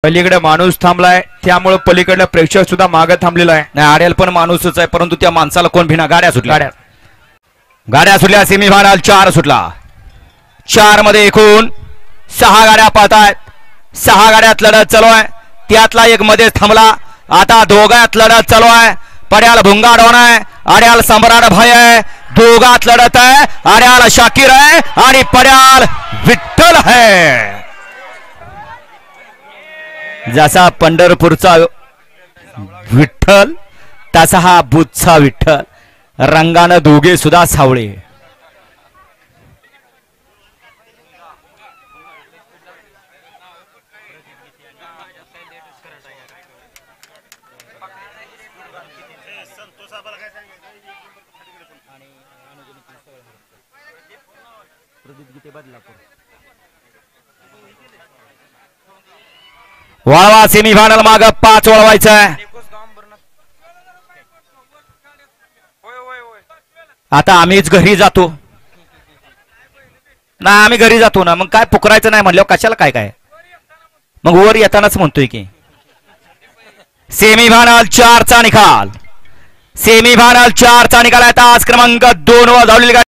पलीकडे माणूस थांबलाय त्यामुळे पलीकडे प्रेक्षक सुद्धा मागे थांबलेला आहे. नाही आडेल पण माणूसच आहे परंतु त्या माणसाला कोण भिना. गाड्या सुटल्या सेमीफायनल 4 सुटला. 4 मध्ये एकूण 6 गाड्या पाहतायत. 6 गाड्यात लढत चालू आहे. त्यातला एक मध्येच थांबला. आता दोघात लढत चालू आहे. पड्याल भुंगाड होणार आहे. आड्याल सम्राट भाई आहे. दोघात लढत आहे. आड्याल शाकीर आहे आणि पड्याल विठ्ठल आहे. जसा पंढरपूरचा विठ्ठल तसा हा बुधचा विठ्ठल. रंगानं दोघे सुद्धा सावळे. वळवा सेमीफायनल माग 5 वळवायचं आहे. आता आम्हीच घरी जातो ना. आम्ही घरी जातो ना. मग काय पुकरायचं नाही म्हणल्यावर कशाला काय काय. मग वर येतानाच म्हणतोय की सेमीफायनल 4 चा निकाल. सेमीफायनल 4 चा निकाल आहे. आज क्रमांक 2 वर धावलेली